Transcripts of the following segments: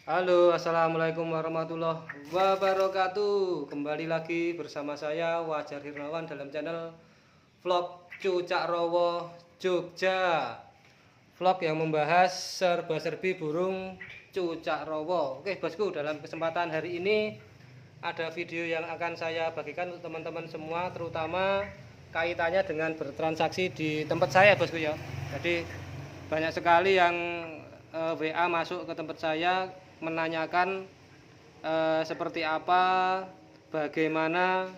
Halo, assalamualaikum warahmatullahi wabarakatuh. Kembali lagi bersama saya Wajar Hirnawan dalam channel vlog Cucak Rowo Jogja. Vlog yang membahas serba-serbi burung cucak rowo. Oke bosku, dalam kesempatan hari ini ada video yang akan saya bagikan untuk teman-teman semua, terutama kaitannya dengan bertransaksi di tempat saya bosku ya. Jadi banyak sekali yang WA masuk ke tempat saya menanyakan seperti apa, bagaimana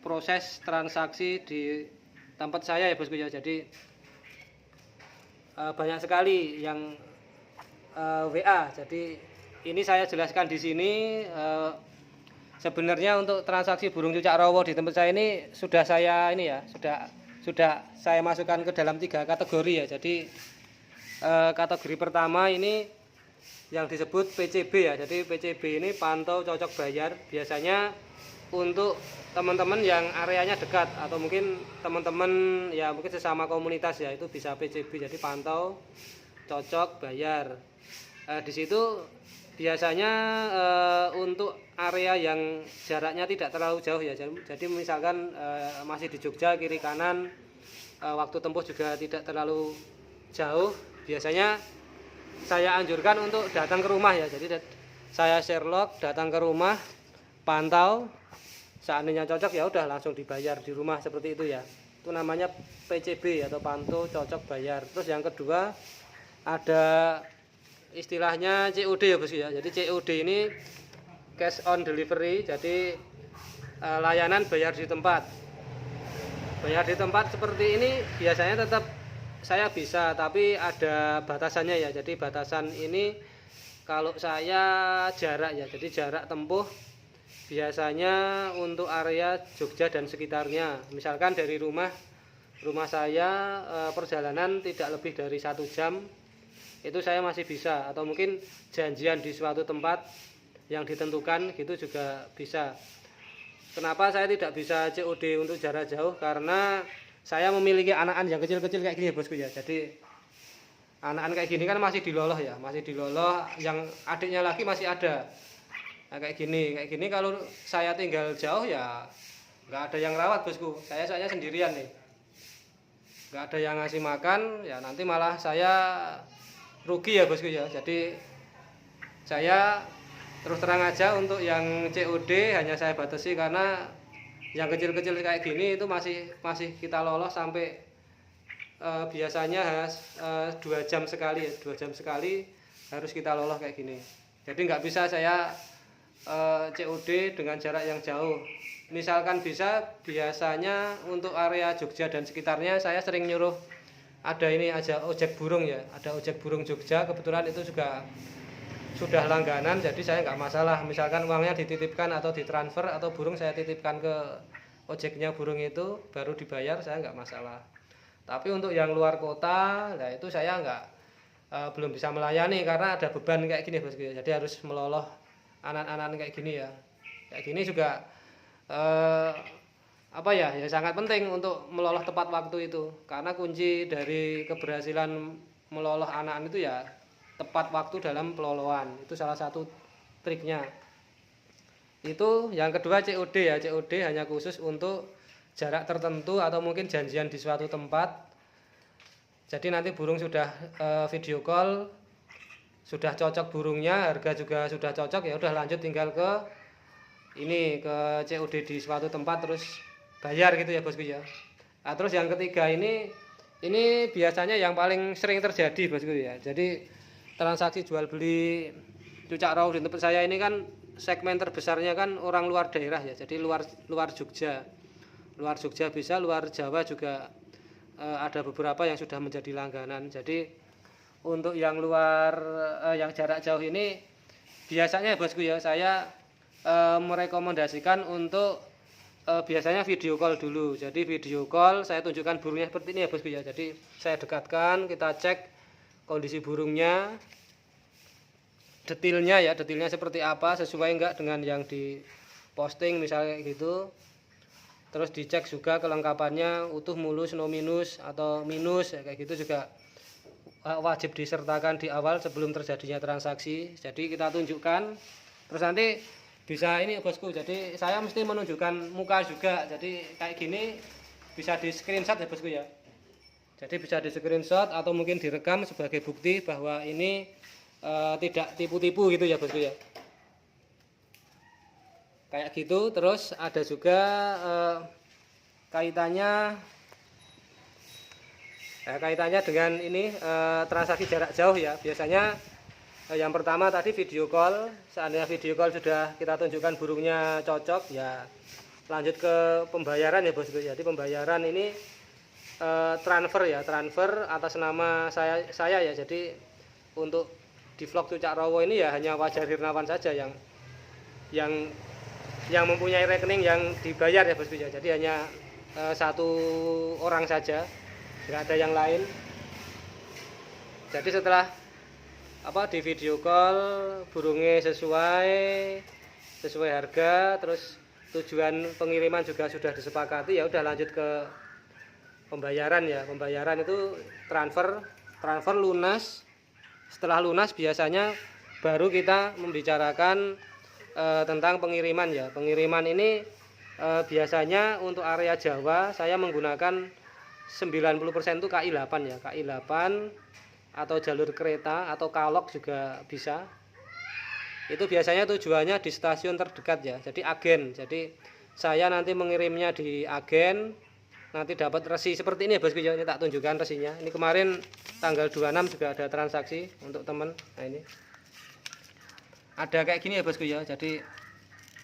proses transaksi di tempat saya ya bosku ya. Jadi banyak sekali yang WA. Jadi ini saya jelaskan di sini. Sebenarnya untuk transaksi burung cucak rowo di tempat saya ini sudah saya saya masukkan ke dalam 3 kategori ya. Jadi kategori pertama ini yang disebut PCB ya. Jadi PCB ini pantau cocok bayar, biasanya untuk teman-teman yang areanya dekat atau mungkin teman-teman ya mungkin sesama komunitas ya, itu bisa PCB. Jadi pantau cocok bayar. Di situ biasanya untuk area yang jaraknya tidak terlalu jauh ya. Jadi misalkan masih di Jogja kiri kanan, waktu tempuh juga tidak terlalu jauh, biasanya saya anjurkan untuk datang ke rumah ya. Jadi saya Sherlock datang ke rumah, pantau, seandainya cocok ya udah langsung dibayar di rumah, seperti itu ya. Itu namanya PCB atau pantau cocok bayar. Terus yang kedua ada istilahnya COD ya bos ya. Jadi COD ini cash on delivery, jadi layanan bayar di tempat. Bayar di tempat seperti ini biasanya tetap saya bisa, tapi ada batasannya ya. Jadi batasan ini kalau saya jarak ya, jadi jarak tempuh biasanya untuk area Jogja dan sekitarnya. Misalkan dari rumah saya perjalanan tidak lebih dari 1 jam, itu saya masih bisa. Atau mungkin janjian di suatu tempat yang ditentukan gitu juga bisa. Kenapa saya tidak bisa COD untuk jarak jauh? Karena saya memiliki anak-anak yang kecil-kecil kayak gini ya bosku ya. Jadi anak-anak kayak gini kan masih diloloh ya, masih diloloh. Yang adiknya lagi masih ada. Nah, kayak gini kalau saya tinggal jauh ya nggak ada yang rawat bosku. Saya soalnya sendirian nih, nggak ada yang ngasih makan ya, nanti malah saya rugi ya bosku ya. Jadi saya terus terang aja untuk yang COD hanya saya batasi, karena yang kecil-kecil kayak gini itu masih kita lolos sampai biasanya 2 jam sekali ya, 2 jam sekali harus kita lolos kayak gini. Jadi nggak bisa saya COD dengan jarak yang jauh. Misalkan bisa, biasanya untuk area Jogja dan sekitarnya saya sering nyuruh ada ini aja ojek burung ya, ada ojek burung Jogja, kebetulan itu juga sudah langganan, jadi saya nggak masalah. Misalkan uangnya dititipkan atau ditransfer atau burung saya titipkan ke ojeknya burung itu baru dibayar, saya nggak masalah. Tapi untuk yang luar kota, nah itu saya nggak belum bisa melayani karena ada beban kayak gini bosku. Jadi harus meloloh anak-anak kayak gini ya. Kayak gini juga ya sangat penting untuk meloloh tepat waktu itu, karena kunci dari keberhasilan meloloh anak-anak itu ya tepat waktu dalam pelolohan. Itu salah satu triknya. Itu yang kedua COD ya. COD hanya khusus untuk jarak tertentu atau mungkin janjian di suatu tempat. Jadi nanti burung sudah video call, sudah cocok burungnya, harga juga sudah cocok, ya udah lanjut tinggal ke COD di suatu tempat terus bayar gitu ya bosku ya. Nah, terus yang ketiga ini biasanya yang paling sering terjadi bosku ya. Jadi transaksi jual beli cucak rowo di tempat saya ini kan segmen terbesarnya kan orang luar daerah ya. Jadi luar Jogja. Luar Jogja bisa, luar Jawa juga ada beberapa yang sudah menjadi langganan. Jadi untuk yang luar yang jarak jauh ini biasanya bosku ya, saya merekomendasikan untuk biasanya video call dulu. Jadi video call saya tunjukkan burungnya seperti ini ya bosku ya. Jadi saya dekatkan, kita cek kondisi burungnya, detailnya seperti apa, sesuai enggak dengan yang di posting misalnya gitu. Terus dicek juga kelengkapannya utuh, mulus, no minus atau minus ya, kayak gitu juga wajib disertakan di awal sebelum terjadinya transaksi. Jadi kita tunjukkan, terus nanti bisa ini bosku. Jadi saya mesti menunjukkan muka juga. Jadi kayak gini bisa di screenshot ya bosku ya. Jadi bisa di screenshot atau mungkin direkam sebagai bukti bahwa ini tidak tipu-tipu gitu ya bosku ya. Kayak gitu. Terus ada juga kaitannya dengan ini transaksi jarak jauh ya. Biasanya yang pertama tadi video call. Seandainya video call sudah kita tunjukkan burungnya cocok ya, lanjut ke pembayaran ya bosku. Jadi pembayaran ini transfer atas nama saya ya. Jadi untuk di vlog Cucak Rowo ini ya hanya Wajar Hirnawan saja yang mempunyai rekening yang dibayar ya bosku ya. Jadi hanya satu orang saja, nggak ada yang lain. Jadi setelah di video call burungnya sesuai harga, terus tujuan pengiriman juga sudah disepakati, ya udah lanjut ke pembayaran ya. Pembayaran itu transfer lunas. Setelah lunas biasanya baru kita membicarakan tentang pengiriman ya. Pengiriman ini biasanya untuk area Jawa saya menggunakan 90% itu KI 8 ya. KI 8 atau jalur kereta atau kalok juga bisa. Itu biasanya tujuannya di stasiun terdekat ya. Jadi agen. Jadi saya nanti mengirimnya di agen, nanti dapat resi seperti ini ya bosku ya. Ini tak tunjukkan resinya. Ini kemarin tanggal 26 juga ada transaksi untuk teman. Nah ini ada kayak gini ya bosku ya. Jadi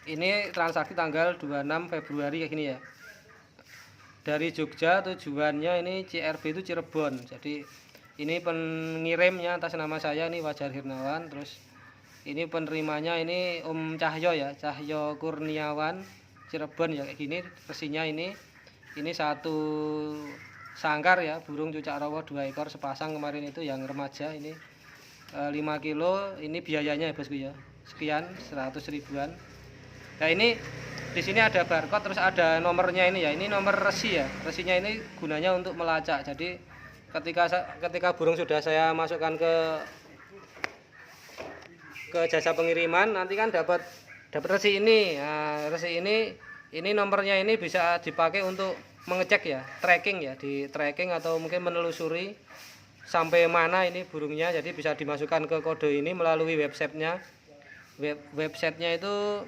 ini transaksi tanggal 26 Februari kayak gini ya. Dari Jogja, tujuannya ini CRB itu Cirebon. Jadi ini pengirimnya atas nama saya ini Wajar Hirnawan. Terus ini penerimanya ini Om Cahyo ya, Cahyo Kurniawan Cirebon ya, kayak gini resinya ini satu sangkar ya, burung Cucak Rowo 2 ekor sepasang kemarin itu yang remaja ini 5 kilo. Ini biayanya ya bosku ya, sekian 100 ribuan. Nah ini di sini ada barcode, terus ada nomornya ini ya. Ini nomor resi ya. Resinya ini gunanya untuk melacak. Jadi ketika burung sudah saya masukkan ke jasa pengiriman, nanti kan dapat resi ini. Nah, resi ini nomornya ini bisa dipakai untuk mengecek ya, tracking ya, di tracking atau mungkin menelusuri sampai mana ini burungnya. Jadi bisa dimasukkan ke kode ini melalui websitenya. Websitenya itu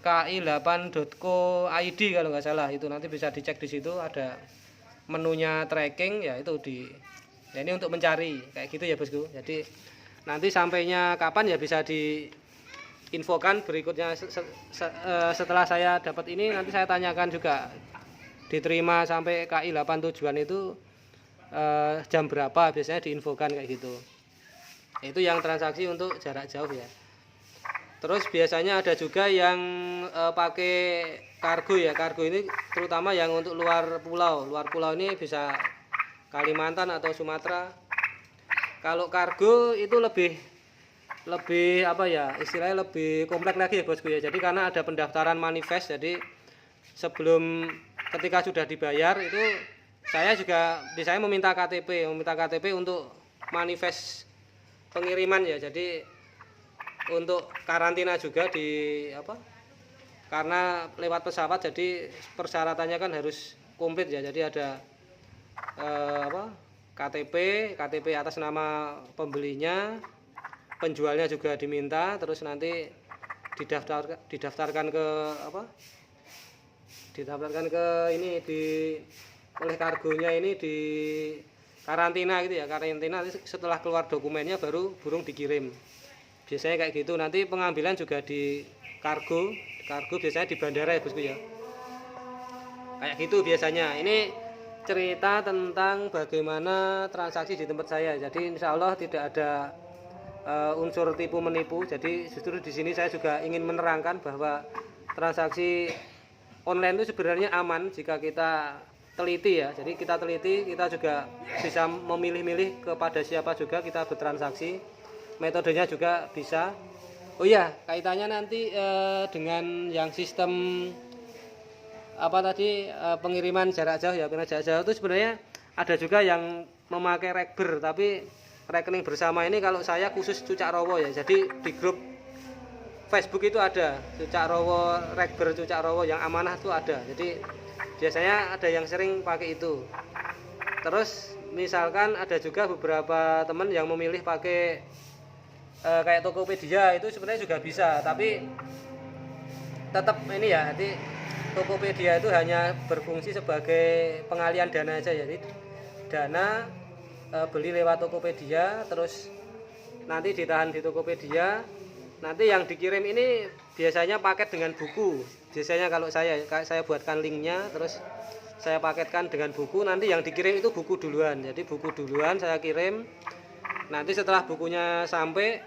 ki8.co.id kalau nggak salah. Itu nanti bisa dicek di situ, ada menunya tracking ya, itu ya ini untuk mencari kayak gitu ya bosku. Jadi nanti sampainya kapan ya bisa diinfokan berikutnya. Setelah saya dapat ini nanti saya tanyakan juga, diterima sampai KI8 tujuan itu jam berapa, biasanya diinfokan kayak gitu. Itu yang transaksi untuk jarak jauh ya. Terus biasanya ada juga yang pakai kargo ya. Kargo ini terutama yang untuk luar pulau. Luar pulau ini bisa Kalimantan atau Sumatera. Kalau kargo itu lebih apa ya, istilahnya lebih kompleks lagi ya bosku ya. Jadi karena ada pendaftaran manifest. Jadi sebelum ketika sudah dibayar itu saya juga biasanya meminta KTP untuk manifest pengiriman ya. Jadi untuk karantina juga karena lewat pesawat, jadi persyaratannya kan harus komplit ya. Jadi ada KTP atas nama pembelinya, penjualnya juga diminta, terus nanti didaftarkan ini oleh kargonya ini di karantina gitu ya. Karantina setelah keluar dokumennya baru burung dikirim. Biasanya kayak gitu. Nanti pengambilan juga di kargo biasanya di bandara ya bosku ya. Kayak gitu biasanya. Ini cerita tentang bagaimana transaksi di tempat saya. Jadi insya Allah tidak ada unsur tipu menipu. Jadi justru di sini saya juga ingin menerangkan bahwa transaksi online itu sebenarnya aman jika kita teliti ya. Jadi kita teliti, kita juga bisa memilih-milih kepada siapa juga kita bertransaksi. Metodenya juga bisa. Oh iya, kaitannya nanti dengan yang sistem pengiriman jarak jauh ya. Pengiriman jarak jauh itu sebenarnya ada juga yang memakai Rekber, tapi rekening bersama ini kalau saya khusus Cucak Rowo ya. Jadi di grup Facebook itu ada Cucak Rowo, Rekber Cucak Rowo yang amanah itu ada. Jadi biasanya ada yang sering pakai itu. Terus misalkan ada juga beberapa teman yang memilih pakai kayak Tokopedia, itu sebenarnya juga bisa, tapi tetap ini ya, jadi Tokopedia itu hanya berfungsi sebagai pengalian dana aja, jadi dana beli lewat Tokopedia, terus nanti ditahan di Tokopedia, nanti yang dikirim ini biasanya paket dengan buku. Biasanya kalau saya buatkan linknya, terus saya paketkan dengan buku, nanti yang dikirim itu buku duluan. Jadi buku duluan saya kirim, nanti setelah bukunya sampai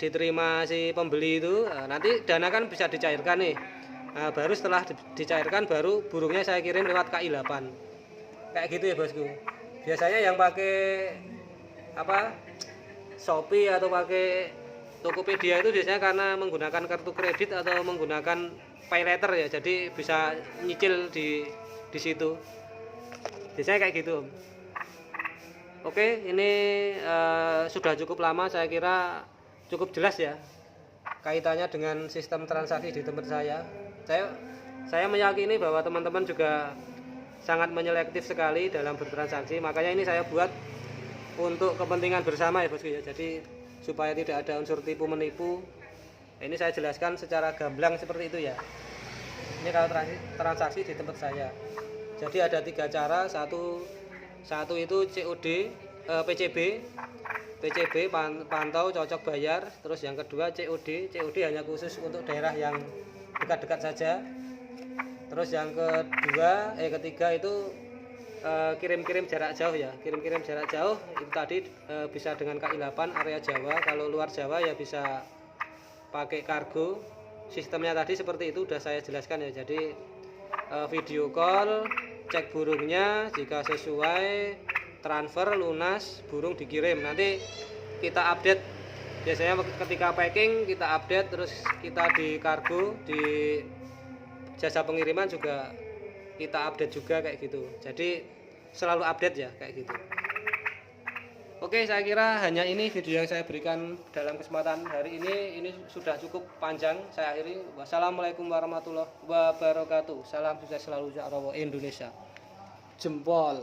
diterima si pembeli itu, nanti dana kan bisa dicairkan nih. Nah, baru setelah dicairkan baru burungnya saya kirim lewat KI 8. Kayak gitu ya bosku. Biasanya yang pakai apa Shopee atau pakai Tokopedia itu biasanya karena menggunakan kartu kredit atau menggunakan pay letter ya, jadi bisa nyicil di situ. Biasanya kayak gitu. Oke, ini sudah cukup lama, saya kira cukup jelas ya kaitannya dengan sistem transaksi di tempat saya. Saya meyakini bahwa teman-teman juga sangat menyelektif sekali dalam bertransaksi, makanya ini saya buat untuk kepentingan bersama ya bosku ya. Jadi supaya tidak ada unsur tipu menipu, ini saya jelaskan secara gamblang seperti itu ya. Ini kalau transaksi di tempat saya. Jadi ada 3 cara. Satu itu COD, PCB pantau cocok bayar. Terus yang kedua COD hanya khusus untuk daerah yang dekat-dekat saja. Terus yang ketiga itu kirim-kirim jarak jauh ya. Kirim-kirim jarak jauh itu tadi bisa dengan KI 8 area Jawa. Kalau luar Jawa ya bisa pakai kargo. Sistemnya tadi seperti itu udah saya jelaskan ya. Jadi video call, cek burungnya, jika sesuai transfer lunas, burung dikirim. Nanti kita update, biasanya ketika packing kita update, terus kita di kargo, di jasa pengiriman juga kita update juga kayak gitu. Jadi selalu update ya kayak gitu. Oke, saya kira hanya ini video yang saya berikan dalam kesempatan hari ini. Ini sudah cukup panjang, saya akhiri. Wassalamualaikum warahmatullahi wabarakatuh. Salam sukses selalu Cucak Rowo Indonesia. Jempol.